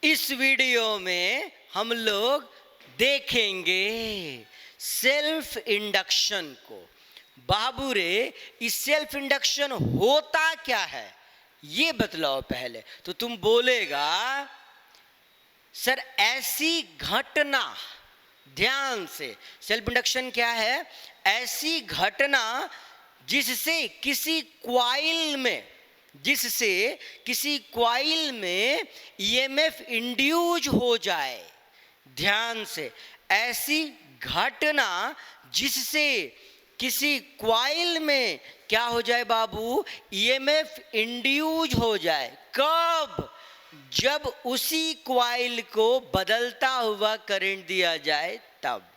इस वीडियो में हम लोग देखेंगे सेल्फ इंडक्शन को। बाबू रे, इस सेल्फ इंडक्शन होता क्या है ये बतलाओ पहले। तो तुम बोलेगा सर ऐसी घटना, ध्यान से, सेल्फ इंडक्शन क्या है? ऐसी घटना जिससे किसी क्वाइल में ईएमएफ इंड्यूस हो जाए। ध्यान से, ऐसी घटना जिससे किसी क्वाइल में क्या हो जाए बाबू? ईएमएफ इंड्यूस हो जाए। कब? जब उसी क्वाइल को बदलता हुआ करंट दिया जाए तब।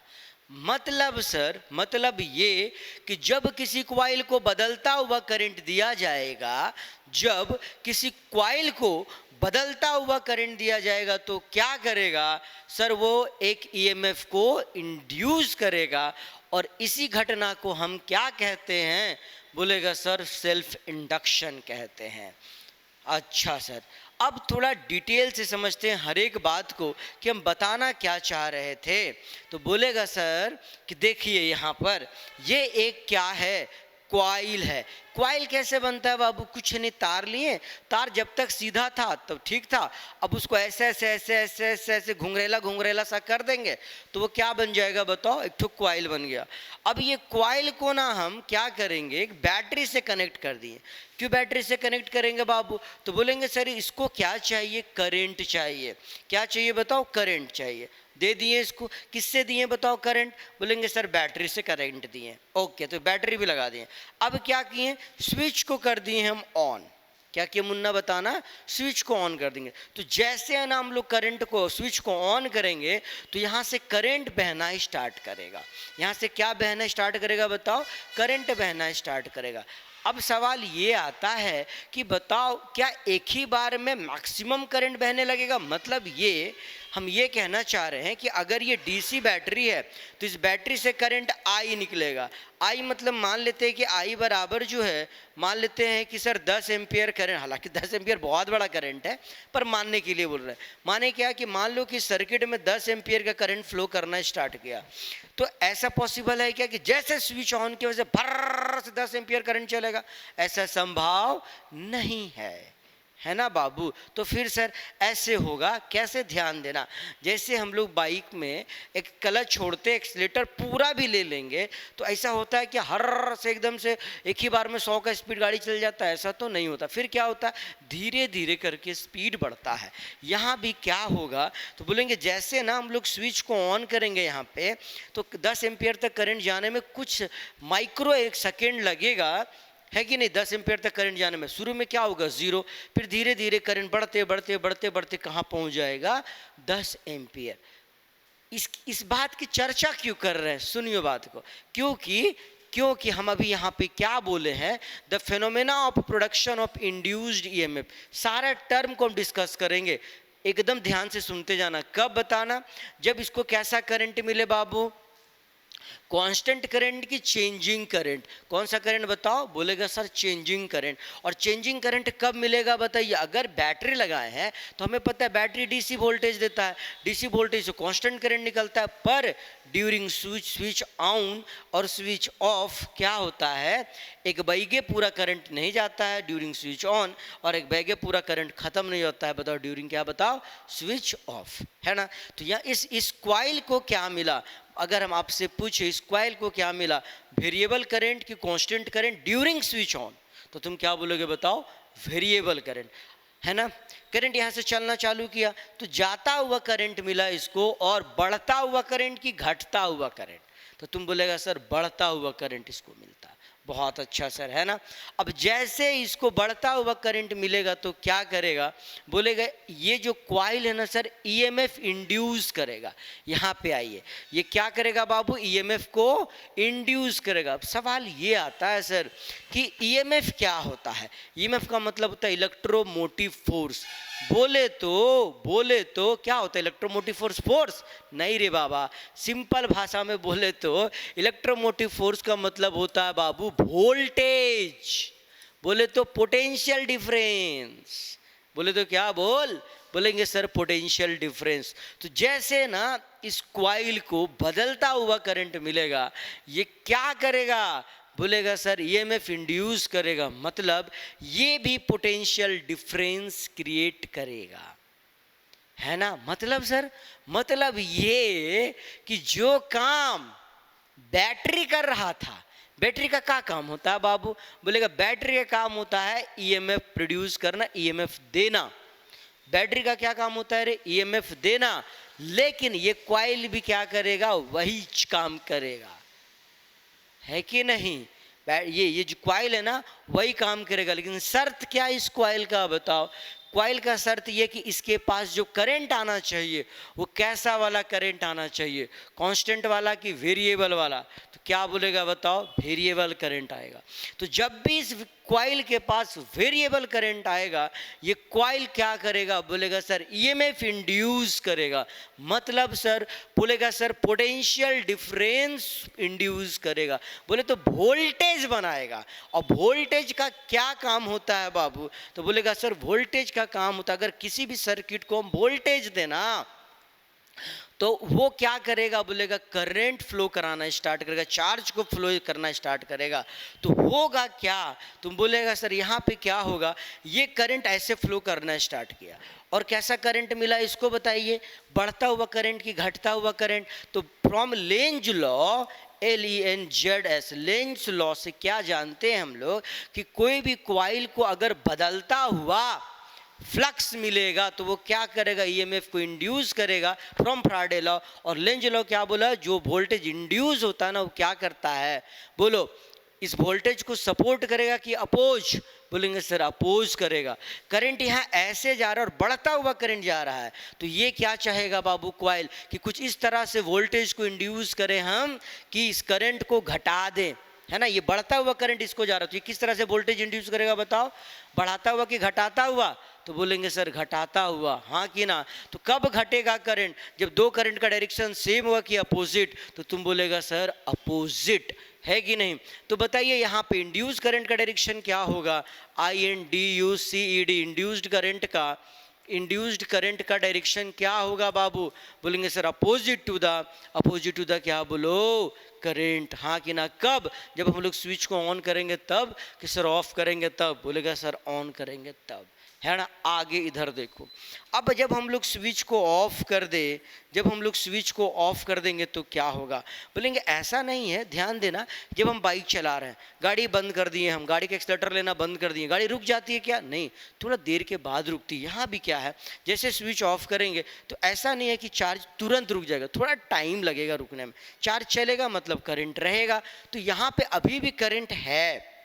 मतलब सर, मतलब ये कि जब किसी क्वाइल को बदलता हुआ करंट दिया जाएगा, जब किसी क्वाइल को बदलता हुआ करंट दिया जाएगा तो क्या करेगा सर? वो एक ईएमएफ को इंड्यूस करेगा और इसी घटना को हम क्या कहते हैं? बोलेगा सर सेल्फ इंडक्शन कहते हैं। अच्छा सर, अब थोड़ा डिटेल से समझते हैं हर एक बात को कि हम बताना क्या चाह रहे थे। तो बोलेगा सर कि देखिए यहाँ पर ये एक क्या है? क्वाइल है। क्वाइल कैसे बनता है बाबू? कुछ नहीं, तार लिए, तार जब तक सीधा था तब ठीक था, अब उसको ऐसे ऐसे ऐसे ऐसे ऐसे ऐसे घुंघरेला सा कर देंगे तो वो क्या बन जाएगा बताओ? एक ठो क्वाइल बन गया। अब ये क्वाइल को ना हम क्या करेंगे? एक बैटरी से कनेक्ट कर दिए। क्यों बैटरी से कनेक्ट करेंगे बाबू? तो बोलेंगे सर इसको क्या चाहिए? करंट चाहिए। क्या चाहिए बताओ? करंट चाहिए। दे दिए इसको। किससे दिए बताओ करंट? बोलेंगे सर बैटरी से करंट दिए। ओके, तो बैटरी भी लगा दिए। अब क्या किए? स्विच को कर दिए हम ऑन। क्या किए मुन्ना बताना? स्विच को ऑन कर देंगे। तो जैसे है ना हम लोग करंट को, स्विच को ऑन करेंगे तो यहाँ से करंट बहना स्टार्ट करेगा। यहाँ से क्या बहना स्टार्ट करेगा बताओ? करंट बहना स्टार्ट करेगा। अब सवाल ये आता है कि बताओ क्या एक ही बार में मैक्सिमम करंट बहने लगेगा? मतलब ये हम ये कहना चाह रहे हैं कि अगर ये डीसी बैटरी है तो इस बैटरी से करंट आई निकलेगा। आई मतलब मान लेते हैं कि आई बराबर जो है, मान लेते हैं कि सर 10 एम्पियर करंट, हालांकि 10 एम्पियर बहुत बड़ा करंट है पर मानने के लिए बोल रहे हैं। माने क्या कि मान लो कि सर्किट में 10 एम्पियर का करंट फ्लो करना स्टार्ट किया, तो ऐसा पॉसिबल है क्या कि जैसे स्विच ऑन की वजह से भर्र से 10 एम्पियर करंट चलेगा? ऐसा संभव नहीं है ना बाबू? तो फिर सर ऐसे होगा कैसे? ध्यान देना, जैसे हम लोग बाइक में एक क्लच छोड़ते, एक्सीलेटर पूरा भी ले लेंगे तो ऐसा होता है कि हर से एकदम से एक ही बार में 100 का स्पीड गाड़ी चल जाता है? ऐसा तो नहीं होता। फिर क्या होता है? धीरे धीरे करके स्पीड बढ़ता है। यहाँ भी क्या होगा? तो बोलेंगे जैसे ना हम लोग स्विच को ऑन करेंगे यहाँ पे तो 10 एम्पियर तक करंट जाने में कुछ माइक्रो एक सेकेंड लगेगा, है कि नहीं? 10 एम्पियर तक करंट जाने में शुरू में क्या होगा? 0। फिर धीरे धीरे करंट बढ़ते बढ़ते बढ़ते बढ़ते कहाँ पहुँच जाएगा? 10 एम्पियर। इस बात की चर्चा क्यों कर रहे हैं? सुनियो बात को। क्योंकि हम अभी यहाँ पे क्या बोले हैं? The phenomena of production of induced EMF. सारा टर्म को हम डिस्कस करेंगे, एकदम ध्यान से सुनते जाना। कब बताना? जब इसको कैसा करंट मिले बाबू? कांस्टेंट करंट की चेंजिंग करंट। कौन सा करंट बताओ? बोलेगा सर चेंजिंग करंट। और चेंजिंग करंट कब मिलेगा बताइए? अगर बैटरी लगाए हैं तो हमें पता है बैटरी डीसी वोल्टेज देता है, डीसी वोल्टेज से कांस्टेंट करंट निकलता है। पर ड्यूरिंग स्विच ऑन और स्विच ऑफ क्या होता है? एक बैगे पूरा करंट नहीं जाता है ड्यूरिंग स्विच ऑन, और एक बैगे पूरा करंट खत्म नहीं होता है बताओ ड्यूरिंग क्या बताओ? स्विच ऑफ, है ना? तो यहाँ इस क्वाइल को क्या मिला? अगर हम आपसे पूछे इस क्वाइल को क्या मिला? वेरिएबल करंट की constant current during switch on, तो तुम क्या बोलोगे बताओ? वेरिएबल करंट, है ना? करंट यहाँ से चलना चालू किया तो जाता हुआ करंट मिला इसको, और बढ़ता हुआ करंट की घटता हुआ करंट, तो तुम बोलेगा सर बढ़ता हुआ करंट इसको मिलता है। बहुत अच्छा सर, है ना? अब जैसे इसको बढ़ता हुआ करंट मिलेगा तो क्या करेगा? बोलेगा ये जो क्वाइल है ना सर ईएमएफ इंड्यूस करेगा। यहाँ पे आइए, ये क्या करेगा बाबू? ईएमएफ को इंड्यूस करेगा। अब सवाल ये आता है सर कि ईएमएफ क्या होता है? ईएमएफ का मतलब होता है इलेक्ट्रोमोटिव फोर्स। बोले तो क्या होता है इलेक्ट्रोमोटिव फोर्स? फोर्स नहीं रे बाबा, सिंपल भाषा में बोले तो इलेक्ट्रोमोटिव फोर्स का मतलब होता है बाबू वोल्टेज। बोले तो पोटेंशियल डिफरेंस, बोले तो क्या बोलेंगे सर पोटेंशियल डिफरेंस। तो जैसे ना इस क्वाइल को बदलता हुआ करंट मिलेगा, ये क्या करेगा, बोलेगा सर ईएमएफ इंड्यूस करेगा, मतलब ये भी पोटेंशियल डिफरेंस क्रिएट करेगा, है ना। मतलब सर, मतलब ये कि जो काम बैटरी कर रहा था, बैटरी का क्या काम होता है बाबू, बोलेगा बैटरी का काम होता है ईएमएफ प्रोड्यूस करना, ईएमएफ देना। बैटरी का क्या काम होता है रे, ईएमएफ देना। लेकिन ये कॉइल भी क्या करेगा, वही काम करेगा, है कि नहीं। ये जो कॉइल है ना वही काम करेगा, लेकिन शर्त क्या है इस कॉइल का बताओ। कॉइल का शर्त ये कि इसके पास जो करंट आना चाहिए वो कैसा वाला करंट आना चाहिए, कांस्टेंट वाला कि वेरिएबल वाला। तो क्या बोलेगा बताओ, वेरिएबल करंट आएगा। तो जब भी इस कॉइल के पास वेरिएबल करंट आएगा, ये कॉइल क्या करेगा, बोलेगा सर ईएमएफ इंड्यूस करेगा, मतलब सर बोलेगा सर पोटेंशियल डिफरेंस इंड्यूस करेगा, बोले तो वोल्टेज बनाएगा। और वोल्टेज का क्या काम होता है बाबू, तो बोलेगा सर वोल्टेज का काम होता है, अगर किसी भी सर्किट को हम वोल्टेज देना तो वो क्या करेगा, बोलेगा करंट फ्लो कराना स्टार्ट करेगा, चार्ज को फ्लो करना स्टार्ट करेगा। तो होगा क्या, तुम बोलेगा सर यहाँ पे क्या होगा, ये करंट ऐसे फ्लो करना स्टार्ट किया और कैसा करंट मिला इसको बताइए, बढ़ता हुआ करंट की घटता हुआ करंट। तो from Lenz law, LENZ, Lenz law से क्या जानते हैं हम लोग कि कोई भी कॉइल को अगर बदलता हुआ फ्लक्स मिलेगा तो वो क्या करेगा, ईएमएफ को इंड्यूस करेगा फ्रॉम फैराडे लॉ। और लेंज लॉ क्या बोला, जो वोल्टेज इंड्यूस होता है ना वो क्या करता है, बोलो इस वोल्टेज को सपोर्ट करेगा कि अपोज, बोलेंगे सर अपोज करेगा। करंट यहाँ ऐसे जा रहा है और बढ़ता हुआ करंट जा रहा है, तो ये क्या चाहेगा बाबू कॉइल कि कुछ इस तरह से वोल्टेज को इंड्यूस करें हम कि इस करंट को घटा दें, है ना। ये बढ़ता हुआ करंट इसको जा रहा है, तो ये किस तरह से वोल्टेज इंड्यूस करेगा बताओ, बढ़ाता हुआ कि घटाता हुआ, तो बोलेंगे सर घटाता हुआ, हाँ कि ना। तो कब घटेगा करंट, जब दो करंट का डायरेक्शन सेम हुआ कि अपोजिट, तो तुम बोलेगा सर अपोजिट, है कि नहीं। तो बताइए यहाँ पे इंड्यूस करंट का डायरेक्शन क्या होगा, INDUCED, इंड्यूस्ड करंट का डायरेक्शन क्या होगा बाबू, बोलेंगे सर अपोजिट टू द क्या बोलो, करंट, हाँ कि ना। कब, जब हम लोग स्विच को ऑन करेंगे तब कि सर ऑफ करेंगे तब, बोलेगा सर ऑन करेंगे तब, है ना। आगे इधर देखो, अब जब हम लोग स्विच को ऑफ कर दे, जब हम लोग स्विच को ऑफ कर देंगे तो क्या होगा, बोलेंगे ऐसा नहीं है, ध्यान देना। जब हम बाइक चला रहे हैं, गाड़ी बंद कर दिए, हम गाड़ी का एक्सीलरेटर लेना बंद कर दिए, गाड़ी रुक जाती है क्या, नहीं, थोड़ा देर के बाद रुकती है। यहाँ भी क्या है, जैसे स्विच ऑफ करेंगे तो ऐसा नहीं है कि चार्ज तुरंत रुक जाएगा, थोड़ा टाइम लगेगा रुकने में, चार्ज चलेगा मतलब करंट रहेगा। तो यहाँ पे अभी भी करंट है,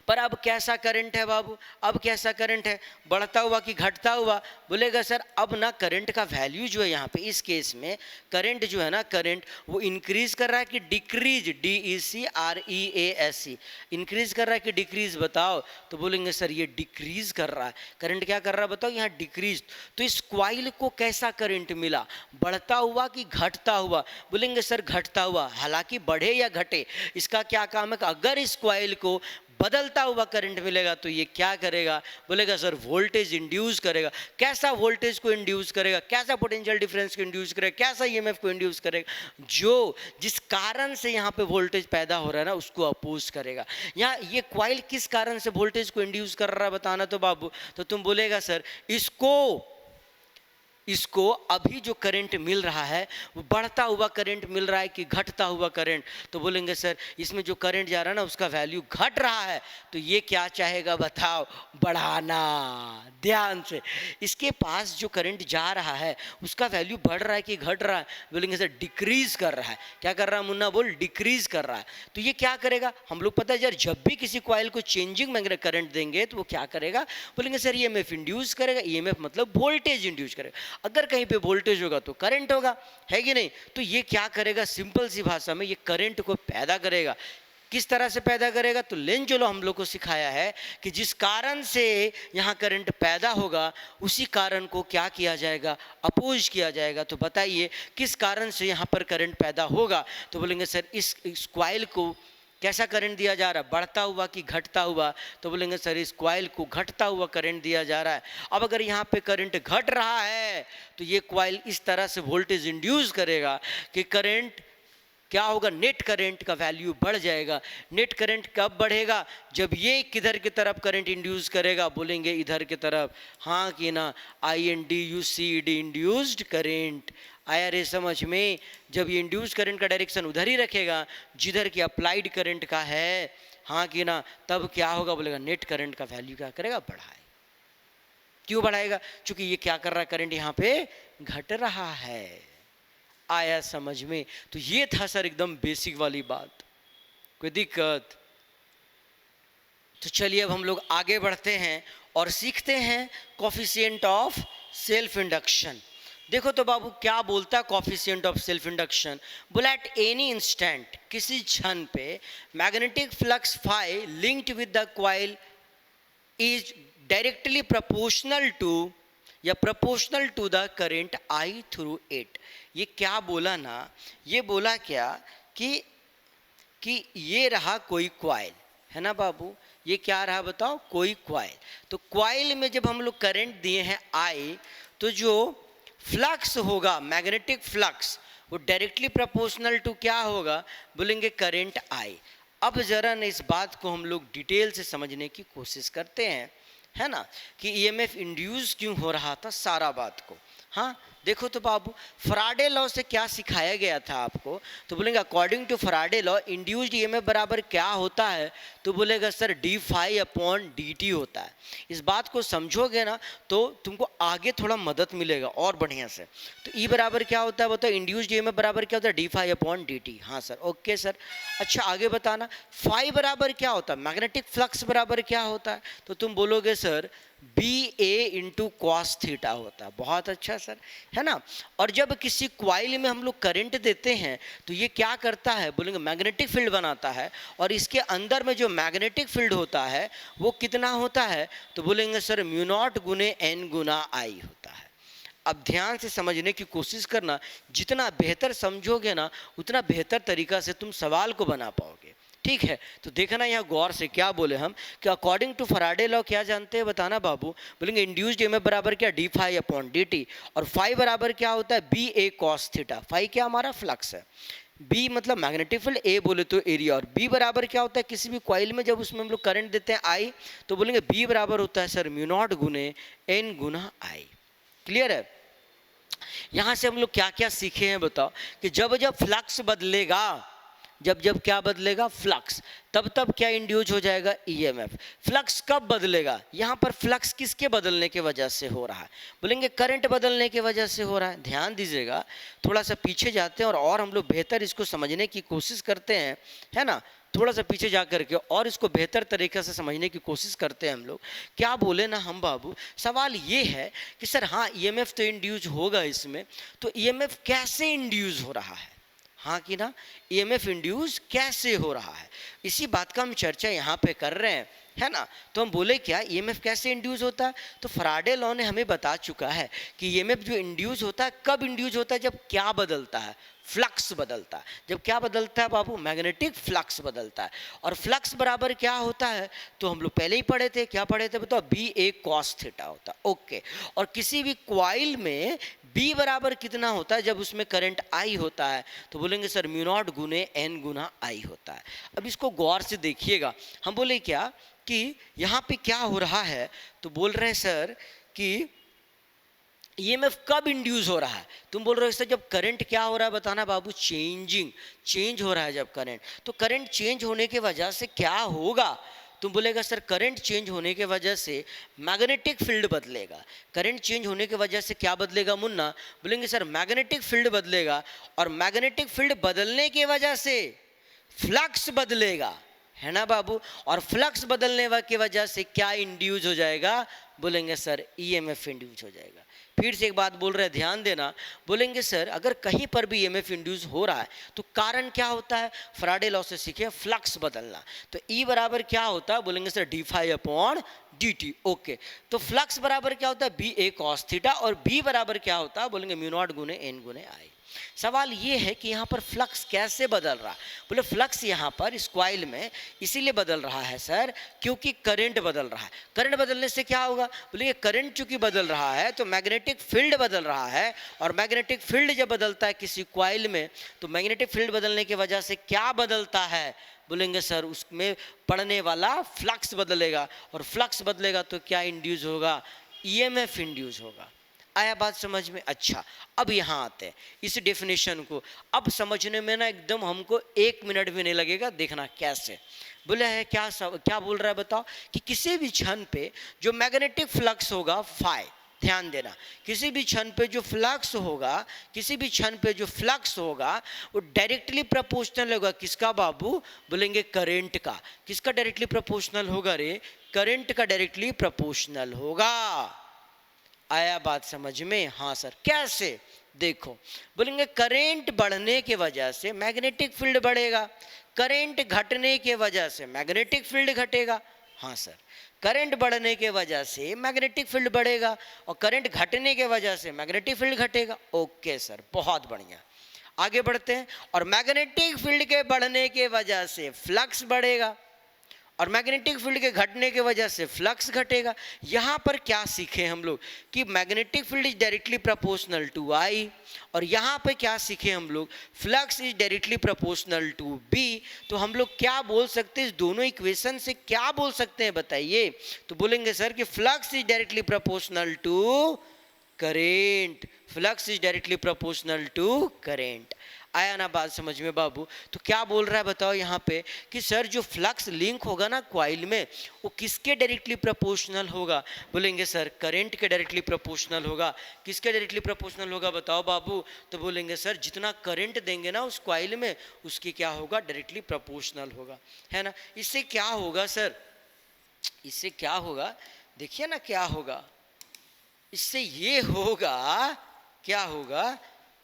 पर अब कैसा करंट है बाबू, अब कैसा करंट है, बढ़ता हुआ कि घटता हुआ, बोलेगा सर अब ना करंट का वैल्यू जो है यहाँ पे इस केस में करंट जो है ना, करंट वो इंक्रीज कर रहा है कि डिक्रीज, DECREASE, इंक्रीज कर रहा है कि डिक्रीज, बताओ। तो बोलेंगे सर ये डिक्रीज कर रहा है, करंट क्या कर रहा है बताओ, यहाँ डिक्रीज। तो इस कॉइल को कैसा करंट मिला, बढ़ता हुआ कि घटता हुआ, बोलेंगे सर घटता हुआ। हालांकि बढ़े या घटे इसका क्या काम है कि अगर इस कॉइल को बदलता हुआ करंट मिलेगा तो ये क्या करेगा, बोलेगा सर वोल्टेज इंड्यूस करेगा। कैसा वोल्टेज को इंड्यूस करेगा, कैसा पोटेंशियल डिफरेंस को इंड्यूस करेगा, कैसा ईएमएफ को इंड्यूस करेगा, जो जिस कारण से यहाँ पे वोल्टेज पैदा हो रहा है ना उसको अपोज करेगा। यहाँ ये कॉइल किस कारण से वोल्टेज को इंड्यूस कर रहा है बताना तो बाबू, तो तुम बोलेगा सर इसको अभी जो करंट मिल रहा है वो बढ़ता हुआ करंट मिल रहा है कि घटता हुआ करंट, तो बोलेंगे सर इसमें जो करंट जा रहा है ना उसका वैल्यू घट रहा है, तो ये क्या चाहेगा बताओ, बढ़ाना। ध्यान से, इसके पास जो करंट जा रहा है उसका वैल्यू बढ़ रहा है कि घट रहा है, बोलेंगे सर डिक्रीज कर रहा है। क्या कर रहा है मुन्ना, बोल डिक्रीज कर रहा है। तो ये क्या करेगा, हम लोग पता है यार जब भी किसी कॉइल को चेंजिंग मैग्नेटिक करंट देंगे तो वो क्या करेगा, बोलेंगे सर ईएमएफ इंड्यूस करेगा, ईएमएफ मतलब वोल्टेज इंड्यूस करेगा। अगर कहीं पे वोल्टेज होगा तो करंट होगा, है कि नहीं। तो ये क्या करेगा, सिंपल सी भाषा में ये करंट को पैदा करेगा। किस तरह से पैदा करेगा, तो लेंज लॉ हम लोग को सिखाया है कि जिस कारण से यहाँ करंट पैदा होगा उसी कारण को क्या किया जाएगा, अपोज किया जाएगा। तो बताइए किस कारण से यहाँ पर करंट पैदा होगा, तो बोलेंगे सर इस कॉइल को कैसा करंट दिया जा रहा है, बढ़ता हुआ कि घटता हुआ, तो बोलेंगे सर इस कॉइल को घटता हुआ करंट दिया जा रहा है। अब अगर यहाँ पे करंट घट रहा है तो ये कॉइल इस तरह से वोल्टेज इंड्यूस करेगा कि करंट क्या होगा, नेट करंट का वैल्यू बढ़ जाएगा। नेट करंट कब बढ़ेगा, जब ये किधर की तरफ करंट इंड्यूस करेगा, बोलेंगे इधर की तरफ, हाँ कि ना, INDUCED इंड्यूस्ड करंट। आया रे समझ में? जब ये इंड्यूस करंट का डायरेक्शन उधर ही रखेगा जिधर की अप्लाइड करंट का है, हाँ कि ना, तब क्या होगा, बोलेगा नेट करंट का वैल्यू क्या करेगा, बढ़ाए। क्यों बढ़ाएगा, क्योंकि ये क्या कर रहा है, करंट यहाँ पे घट रहा है। आया समझ में? तो ये था सर एकदम बेसिक वाली बात, कोई दिक्कत? तो चलिए अब हम लोग आगे बढ़ते हैं और सीखते हैं कोफिशिएंट ऑफ सेल्फ इंडक्शन। देखो तो बाबू क्या बोलता है कोफिशिएंट ऑफ सेल्फ इंडक्शन, बोला एट एनी इंस्टेंट, किसी क्षण पे magnetic flux phi linked with the coil is directly proportional to या proportional to the current I through it. ये क्या बोला ना, ये बोला क्या कि ये रहा कोई कॉइल, है ना बाबू, ये क्या रहा बताओ, कोई कॉइल। तो कॉइल में जब हम लोग करंट दिए हैं आई, तो जो फ्लक्स होगा, मैग्नेटिक फ्लक्स, वो डायरेक्टली प्रोपोर्शनल टू क्या होगा, बोलेंगे करंट आई। अब जरा ना इस बात को हम लोग डिटेल से समझने की कोशिश करते हैं, है ना, कि ईएमएफ इंड्यूस क्यों हो रहा था, सारा बात को। हाँ देखो तो बाबू, फराडे लॉ से क्या सिखाया गया था आपको, तो बोलेंगे according to Faraday law induced EMF बराबर क्या होता है, तो बोलेगा सर d∅/dt होता है। इस बात को समझोगे ना तो तुमको आगे थोड़ा मदद मिलेगा और बढ़िया से। तो ई बराबर क्या होता है बताओ, इंड्यूस्ड ईएमएफ बराबर क्या होता है, d∅/dt। हाँ सर, ओके सर। अच्छा आगे बताना, फाई बराबर क्या होता है, मैग्नेटिक फ्लक्स बराबर क्या होता है, तो तुम बोलोगे सर BA cos थीटा होता है। बहुत अच्छा सर, है ना। और जब किसी क्वाइल में हम लोग करंट देते हैं तो ये क्या करता है, बोलेंगे मैग्नेटिक फील्ड बनाता है, और इसके अंदर में जो मैग्नेटिक फील्ड होता है वो कितना होता है, तो बोलेंगे सर μ0 गुने n गुना I होता है। अब ध्यान से समझने की कोशिश करना, जितना बेहतर समझोगे ना उतना बेहतर तरीका से तुम सवाल को बना पाओगे, ठीक है। तो देखना यहाँ गौर से क्या बोले हम, कि अकॉर्डिंग टू फराडे लॉ क्या जानते हैं बताना बाबू, बोलेंगे इंड्यूस्ड ईएमएफ बराबर क्या, d∅/dt, और फाई बराबर क्या होता है, BA cos थीटा। फाई क्या हमारा फ्लक्स है, बी मतलब मैग्नेटिक फील्ड, ए बोले तो एरिया, और बी बराबर क्या होता है, किसी भी कॉइल में जब उसमें हम लोग करंट देते हैं आई, तो बोलेंगे बी बराबर होता है सर μ0 गुने n गुना I। क्लियर है। यहाँ से हम लोग क्या क्या सीखे हैं बताओ, कि जब जब फ्लक्स बदलेगा, जब जब क्या बदलेगा, फ्लक्स, तब तब क्या इंड्यूस हो जाएगा, ईएमएफ। फ्लक्स कब बदलेगा, यहाँ पर फ्लक्स किसके बदलने के वजह से हो रहा है, बोलेंगे करंट बदलने के वजह से हो रहा है। ध्यान दीजिएगा, थोड़ा सा पीछे जाते हैं और हम लोग बेहतर इसको समझने की कोशिश करते हैं, है ना। थोड़ा सा पीछे जा करके और इसको बेहतर तरीके से समझने की कोशिश करते हैं हम लोग। क्या बोले ना हम बाबू, सवाल ये है कि सर हाँ ईएमएफ तो इंड्यूस होगा इसमें, तो ईएमएफ कैसे इंड्यूस हो रहा है, हाँ कि ना, ईएमएफ इंड्यूस कैसे हो रहा है, इसी बात का हम चर्चा यहाँ पे कर रहे हैं, है ना। तो हम बोले क्या, ईएमएफ कैसे इंड्यूस होता है, तो फराडे लॉ ने हमें बता चुका है कि ईएमएफ जो इंड्यूस होता है कब इंड्यूस होता है, जब क्या बदलता है, फ्लक्स बदलता है। जब क्या बदलता है बाबू, मैग्नेटिक फ्लक्स बदलता है। और फ्लक्स बराबर क्या होता है, तो हम लोग पहले ही पढ़े थे, क्या पढ़े थे बताओ, BA cos थीटा होता है, ओके। और किसी भी कॉइल में B बराबर कितना होता है, जब उसमें करंट I होता है, तो बोलेंगे सर μ0 गुने n गुना I होता है। अब इसको गौर से देखिएगा, हम बोले क्या कि यहाँ पे क्या हो रहा है, तो बोल रहे हैं सर कि ईएमएफ कब इंड्यूस हो रहा है, तुम बोल रहे हो सर जब करंट क्या हो रहा है बताना बाबू, चेंज हो रहा है जब करंट। तो करंट चेंज होने के वजह से क्या होगा, तुम बोलेगा सर करंट चेंज होने के वजह से मैग्नेटिक फील्ड बदलेगा। करंट चेंज होने के वजह से क्या बदलेगा मुन्ना, बोलेंगे सर मैग्नेटिक फील्ड बदलेगा, और मैग्नेटिक फील्ड बदलने के वजह से फ्लक्स बदलेगा, है ना बाबू। और फ्लक्स बदलने की वजह से क्या इंड्यूस हो जाएगा, बोलेंगे सर ईएमएफ इंड्यूस हो जाएगा। फिर से एक बात बोल रहे हैं, ध्यान देना, बोलेंगे सर अगर कहीं पर भी ईएमएफ इंड्यूस हो रहा है तो कारण क्या होता है, फराडे लॉ से सीखे, फ्लक्स बदलना। तो ई बराबर क्या होता है, बोलेंगे सर d∅/dt, ओके। तो फ्लक्स बराबर क्या होता है, BA cos थीटा, और बी बराबर क्या होता है, बोलेंगे μ0 गुने n गुने I। सवाल ये है कि यहाँ पर फ्लक्स कैसे बदल रहा है। बोले फ्लक्स यहाँ पर इस कॉइल में इसीलिए बदल रहा है सर क्योंकि करंट बदल रहा है। करंट बदलने से क्या होगा, बोले ये करंट चूंकि बदल रहा है तो मैग्नेटिक फील्ड बदल रहा है, और मैग्नेटिक फील्ड जब बदलता है किसी कॉइल में तो मैग्नेटिक फील्ड बदलने की वजह से क्या बदलता है, बोलेंगे सर उसमें पड़ने वाला फ्लक्स बदलेगा, और फ्लक्स बदलेगा तो क्या इंड्यूस होगा, ईएमएफ इंड्यूस होगा। आया बात समझ में। अच्छा अब यहाँ आते हैं इस डेफिनेशन को, अब समझने में ना एकदम हमको 1 मिनट भी नहीं लगेगा, देखना कैसे। बोला है क्या बोल रहा है बताओ, कि किसी भी क्षण पे जो मैग्नेटिक फ्लक्स होगा फाई, ध्यान देना, किसी भी क्षण पे जो फ्लक्स होगा, किसी भी क्षण पे जो फ्लक्स होगा वो डायरेक्टली प्रोपोर्शनल होगा किसका बाबू, बोलेंगे करंट का। किसका डायरेक्टली प्रोपोर्शनल होगा रे, करंट का डायरेक्टली प्रोपोर्शनल होगा। आया बात समझ में। हाँ सर कैसे, देखो बोलेंगे करंट बढ़ने के वजह से मैग्नेटिक फील्ड बढ़ेगा, करंट घटने के वजह से मैग्नेटिक फील्ड घटेगा। हाँ सर, करंट बढ़ने के वजह से मैग्नेटिक फील्ड बढ़ेगा और करंट घटने के वजह से मैग्नेटिक फील्ड घटेगा। ओके सर, बहुत बढ़िया, आगे बढ़ते हैं। और मैग्नेटिक फील्ड के बढ़ने के वजह से फ्लक्स बढ़ेगा और मैग्नेटिक फील्ड के घटने की वजह से फ्लक्स घटेगा। यहाँ पर क्या सीखे हम लोग कि magnetic field is directly proportional to I, और यहाँ पे क्या सीखे हम लोग, flux is directly proportional to B. तो हम लोग क्या बोल सकते हैं इस दोनों इक्वेशन से, क्या बोल सकते हैं बताइए। तो बोलेंगे सर कि flux is directly proportional to current, flux is directly proportional to current. आया ना बात समझ में बाबू। तो क्या बोल रहा है बताओ यहाँ पे कि सर जो फ्लक्स लिंक होगा ना कॉइल में वो किसके डायरेक्टली प्रोपोर्शनल होगा, बोलेंगे सर करंट के डायरेक्टली प्रोपोर्शनल होगा। किसके डायरेक्टली प्रोपोर्शनल होगा बताओ बाबू, तो बोलेंगे सर जितना करंट देंगे ना उस कॉइल में उसकी क्या होगा, डायरेक्टली प्रोपोर्शनल होगा, है ना। इससे क्या होगा सर, इससे क्या होगा, देखिए ना क्या होगा, इससे ये होगा, क्या होगा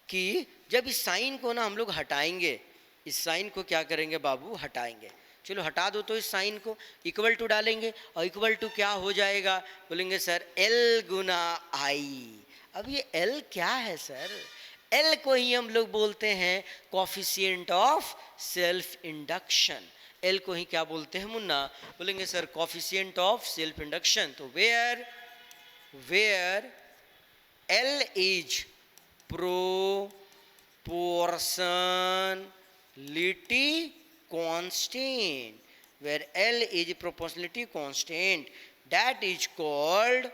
कि जब इस साइन को ना हम लोग हटाएंगे, इस साइन को क्या करेंगे बाबू, हटाएंगे। चलो हटा दो तो इस साइन को, इक्वल टू डालेंगे और इक्वल टू क्या हो जाएगा, बोलेंगे सर L गुना आई। अब ये L क्या है सर, L को ही हम लोग बोलते हैं coefficient of self induction. L को ही क्या बोलते हैं मुन्ना, बोलेंगे sir coefficient of self induction. तो where L is proportionality constant, where L is proportionality constant, that is called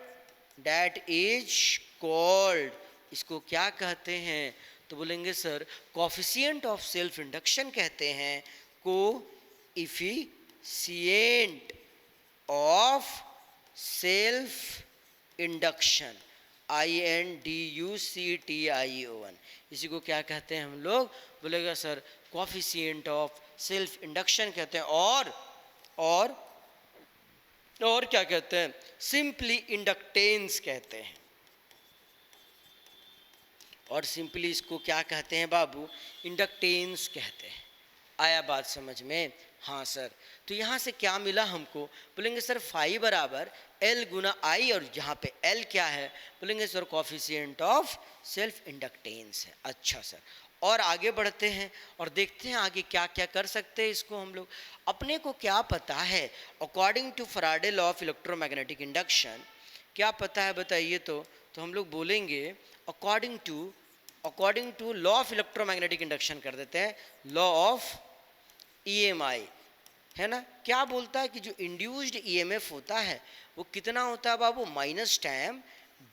इसको क्या कहते हैं, तो बोलेंगे sir coefficient of self induction कहते हैं, coefficient of self induction, INDUCTION, इसी को क्या कहते हैं हम लोग, बोलेगा sir coefficient of self induction कहते हैं। और क्या कहते हैं, सिंपली इंडक्टेंस कहते हैं, और सिंपली इसको क्या कहते हैं बाबू, इंडक्टेंस कहते हैं। आया बात समझ में। हाँ सर, तो यहाँ से क्या मिला हमको, बोलेंगे सर फाई बराबर L गुना आई, और यहाँ पे L क्या है, बोलेंगे sir coefficient of self inductance है। अच्छा सर, और आगे बढ़ते हैं और देखते हैं आगे क्या क्या कर सकते हैं इसको हम लोग। अपने को क्या पता है according to Faraday law of electromagnetic induction, क्या पता है बताइए। तो हम लोग बोलेंगे according to law of electromagnetic induction कर देते हैं, लॉ ऑफ EMI, है ना। क्या बोलता है कि जो इंड्यूस्ड EMF होता है वो कितना होता है बाबू, minus time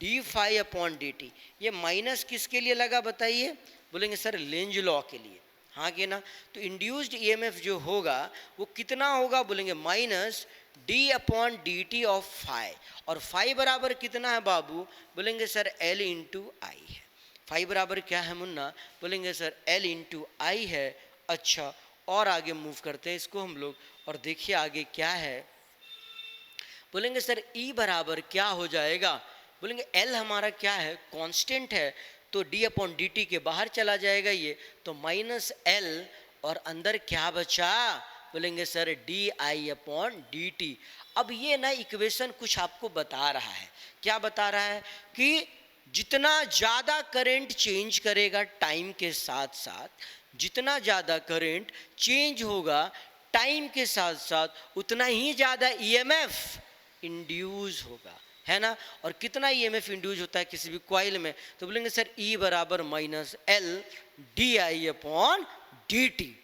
d phi upon d t. ये माइनस किसके लिए लगा बताइए, बोलेंगे सर लेंज लॉ के लिए, हाँ कि ना। तो इंड्यूस्ड EMF जो होगा वो कितना होगा, बोलेंगे minus d upon d t of phi, और फाई बराबर कितना है बाबू, बोलेंगे सर L इंटू आई है। फाई बराबर क्या है मुन्ना, बोलेंगे सर L इंटू आई है। अच्छा, और आगे मूव करते हैं इसको हम लोग, और देखिए आगे क्या है, बोलेंगे सर E बराबर क्या हो जाएगा, बोलेंगे L हमारा क्या है, कांस्टेंट है, तो D अपॉन डी टी के बाहर चला जाएगा ये, तो माइनस L, और अंदर क्या बचा, बोलेंगे sir D i upon d T. अब ये ना इक्वेशन कुछ आपको बता रहा है, क्या बता रहा है कि जितना ज़्यादा करंट चेंज करेगा टाइम के साथ साथ, जितना ज़्यादा करंट चेंज होगा टाइम के साथ साथ, उतना ही ज़्यादा ईएमएफ इंड्यूस होगा, है ना। और कितना ईएमएफ इंड्यूस होता है किसी भी कॉइल में, तो बोलेंगे सर E बराबर minus L d i upon d T.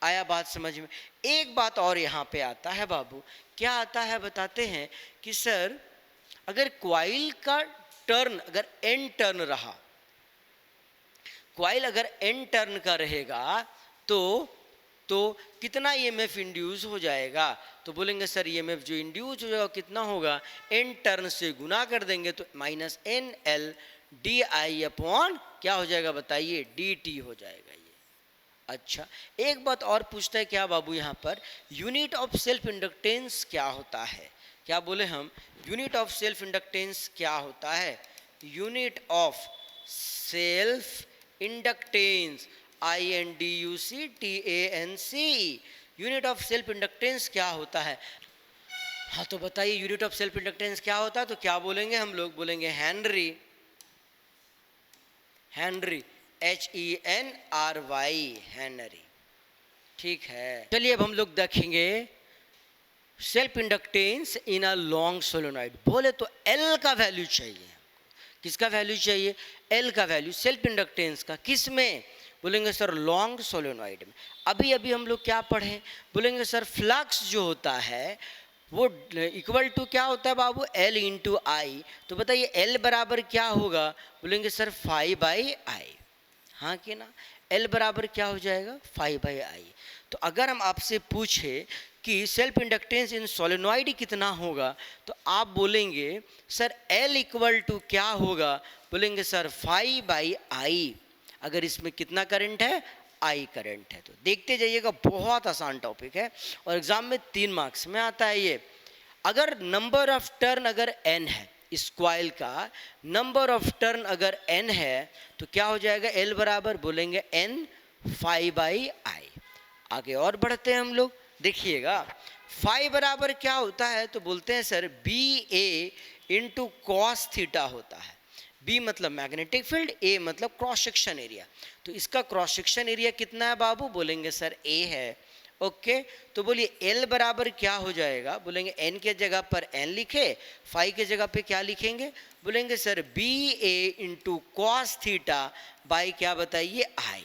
आया बात समझ में। एक बात और यहाँ पे आता है बाबू, क्या आता है बताते हैं कि सर अगर कॉइल का टर्न अगर एन टर्न रहा, कॉइल अगर एन टर्न का रहेगा तो कितना ईएमएफ इंड्यूस हो जाएगा, तो बोलेंगे सर ईएमएफ जो इंड्यूस हो जाएगा कितना होगा, एन टर्न से गुना कर देंगे तो minus n l d i upon क्या हो जाएगा बताइए, डी टी हो जाएगा ये। अच्छा, एक बात और पूछता है क्या बाबू यहाँ पर, यूनिट ऑफ सेल्फ इंडक्टेंस क्या होता है, क्या बोले हम, यूनिट ऑफ सेल्फ इंडक्टेंस क्या होता है, unit of self inductance INDUCTANC, unit of self inductance क्या होता है। हाँ तो बताइए यूनिट ऑफ सेल्फ इंडक्टेंस क्या होता है, तो क्या बोलेंगे हम लोग, बोलेंगे हेनरी, हेनरी HENRY, हेनरी। ठीक है, चलिए अब हम लोग देखेंगे self inductance in a long solenoid. बोले तो L का वैल्यू चाहिए, किसका वैल्यू चाहिए, L का वैल्यू सेल्फ इंडक्टेंस का, किस में, बोलेंगे सर लॉन्ग सोलेनॉइड में। अभी अभी हम लोग क्या पढ़े, बोलेंगे सर फ्लक्स जो होता है वो इक्वल टू क्या होता है बाबू, L इंटू आई। तो बताइए L बराबर क्या होगा, बोलेंगे सर 5/I, हाँ कि ना, L बराबर क्या हो जाएगा 5/I। तो अगर हम आपसे पूछे कि सेल्फ इंडक्टेंस इन सोलेनॉइड कितना होगा, तो आप बोलेंगे सर L इक्वल टू क्या होगा, बोलेंगे सर 5/I। अगर इसमें कितना करंट है, I करंट है। तो देखते जाइएगा, बहुत आसान टॉपिक है और एग्जाम में 3 मार्क्स में आता है ये। अगर नंबर ऑफ टर्न अगर n है, इस कॉइल का नंबर ऑफ टर्न अगर n है तो क्या हो जाएगा, L बराबर बोलेंगे n 5/I। आगे और बढ़ते हैं हम लोग, देखिएगा 5 बराबर क्या होता है, तो बोलते हैं sir BA into cos theta होता है। B मतलब मैग्नेटिक फील्ड, A मतलब क्रॉस सेक्शन एरिया। तो इसका क्रॉस सेक्शन एरिया कितना है बाबू, बोलेंगे सर A है। ओके, तो बोलिए L बराबर क्या हो जाएगा, बोलेंगे N के जगह पर N लिखे, फाई के जगह पे क्या लिखेंगे, बोलेंगे sir BA into cos theta by क्या बताइए I।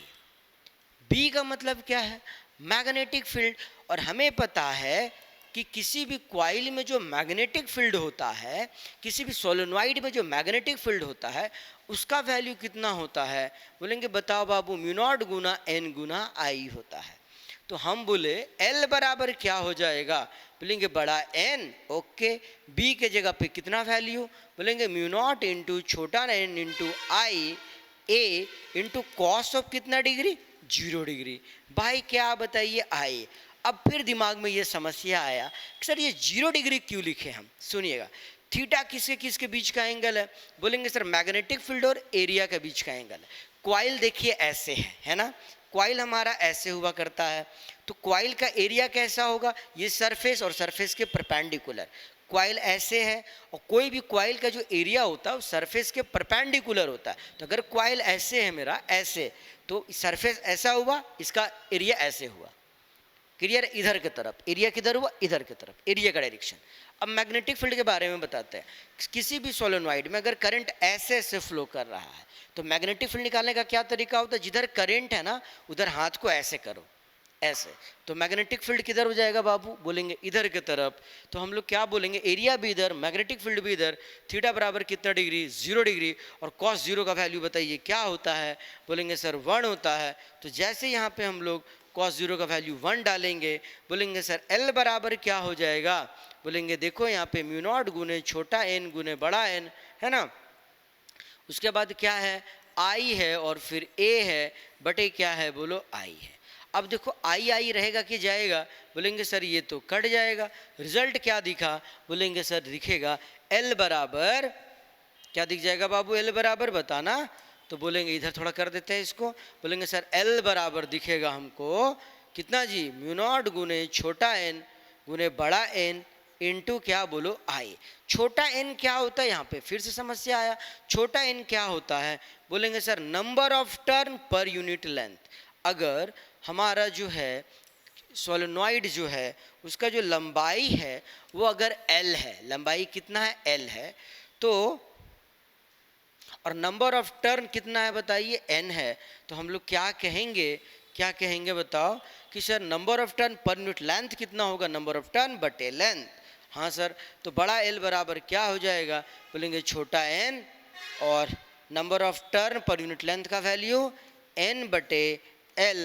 B का मतलब क्या है, मैग्नेटिक फील्ड। और हमें पता है कि किसी भी कॉइल में जो मैग्नेटिक फील्ड होता है, किसी भी सोलेनॉइड में जो मैग्नेटिक फील्ड होता है, उसका वैल्यू कितना होता है, बोलेंगे बताओ बाबू, म्यू नॉट गुना N गुना I होता है। तो हम बोले L बराबर क्या हो जाएगा, बोलेंगे बड़ा N। ओके, B के जगह पे कितना वैल्यू, बोलेंगे म्यू नॉट इंटू छोटा n into I A into cos of कितना डिग्री, 0 डिग्री, भाई क्या बताइए I। अब फिर दिमाग में ये समस्या आया कि सर ये 0 डिग्री क्यों लिखे हम, सुनिएगा, थीटा किसके किसके बीच का एंगल है, बोलेंगे सर मैग्नेटिक फील्ड और एरिया के बीच का एंगल है। कॉइल देखिए ऐसे है ना, कॉइल हमारा ऐसे हुआ करता है, तो कॉइल का एरिया कैसा होगा, ये सरफेस और सरफेस के परपेंडिकुलर। कॉइल ऐसे है और कोई भी कॉइल का जो एरिया होता है वो सरफेस के परपेंडिकुलर होता है। तो अगर कॉइल ऐसे है मेरा ऐसे, तो सरफेस ऐसा हुआ, इसका एरिया ऐसे हुआ, क्लियर, इधर की तरफ, एरिया किधर हुआ, इधर की तरफ, एरिया का डायरेक्शन। अब मैग्नेटिक फील्ड के बारे में बताते हैं, किसी भी सोलेनॉइड में अगर करंट ऐसे ऐसे फ्लो कर रहा है तो मैग्नेटिक फील्ड निकालने का क्या तरीका होता है, जिधर करंट है ना उधर हाथ को ऐसे करो, ऐसे, तो मैग्नेटिक फील्ड किधर हो जाएगा बाबू, बोलेंगे इधर की तरफ। तो हम लोग क्या बोलेंगे, एरिया भी इधर, मैग्नेटिक फील्ड भी इधर, थीटा बराबर कितना डिग्री, 0 डिग्री, और कॉस 0 का वैल्यू बताइए क्या होता है, बोलेंगे सर 1 होता है। तो जैसे यहाँ पे हम लोग कॉस 0 का वैल्यू 1 डालेंगे, बोलेंगे सर L बराबर क्या हो जाएगा, बोलेंगे देखो यहाँ पे म्यू नॉट गुने छोटा n गुने बड़ा n, है ना। उसके बाद क्या है, I है और फिर A है बटे क्या है, बोलो I है। अब देखो I रहेगा कि जाएगा, बोलेंगे सर ये तो कट जाएगा। रिजल्ट क्या दिखा, बोलेंगे सर दिखेगा L बराबर क्या दिख जाएगा बाबू, L बराबर बताना, तो बोलेंगे इधर थोड़ा कर देते हैं इसको, बोलेंगे सर L बराबर दिखेगा हमको कितना जी, म्यू नॉट गुने छोटा n गुने बड़ा n इंटू क्या बोलो आई। छोटा n क्या होता है, यहाँ पे फिर से समस्या आया। छोटा n क्या होता है, बोलेंगे sir number of turn per unit length. अगर हमारा जो है सोलेनॉइड जो है उसका जो लंबाई है वो अगर l है, लंबाई कितना है l है, तो और नंबर ऑफ टर्न कितना है बताइए n है, तो हम लोग क्या कहेंगे बताओ कि sir number of turn per unit length कितना होगा, नंबर ऑफ टर्न बटे लेंथ। हाँ सर, तो बड़ा L बराबर क्या हो जाएगा, बोलेंगे छोटा n और number of turn per unit length का वैल्यू n बटे L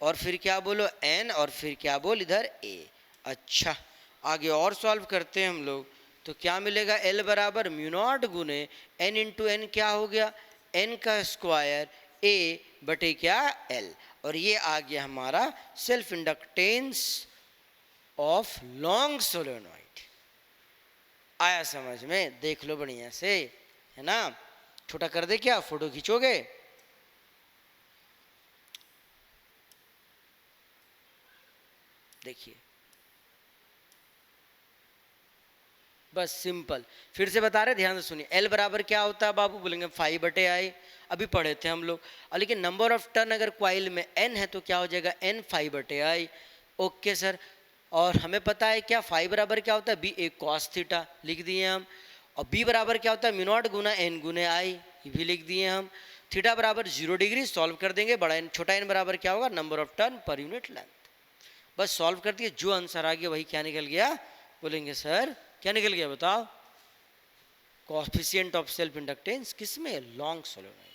और फिर क्या बोलो n और फिर क्या बोल इधर a। अच्छा, आगे और सॉल्व करते हैं हम लोग, तो क्या मिलेगा L बराबर म्यू नॉट गुने n इंटू एन क्या हो गया n का स्क्वायर a बटे क्या L, और ये आ गया हमारा self inductance of long solenoid. आया समझ में, देख लो बढ़िया से, है ना। छोटा कर दे क्या, फोटो खींचोगे, देखिए बस सिंपल। फिर से बता रहे, ध्यान से सुनिए। एल बराबर क्या होता है बाबू, बोलेंगे 5 बटे आई, अभी पढ़े थे हम लोग। लेकिन नंबर ऑफ टर्न अगर क्वाइल में n है तो क्या हो जाएगा n 5 बटे आई। ओके सर, और हमें पता है क्या फाई बराबर क्या होता है बी ए कॉस थीटा, लिख दिए हम। और बी बराबर क्या होता है म्यू नॉट गुना एन गुने आई, ये भी लिख दिए हम। थीटा बराबर 0 डिग्री, सॉल्व कर देंगे, बड़ा एन छोटा एन बराबर क्या होगा number of turn per unit length. बस सॉल्व कर दिए, जो आंसर आ गया वही क्या निकल गया, बोलेंगे सर क्या निकल गया बताओ, कोएफिशिएंट ऑफ सेल्फ इंडक्टेंस किसमें, लॉन्ग सोलेनॉइड।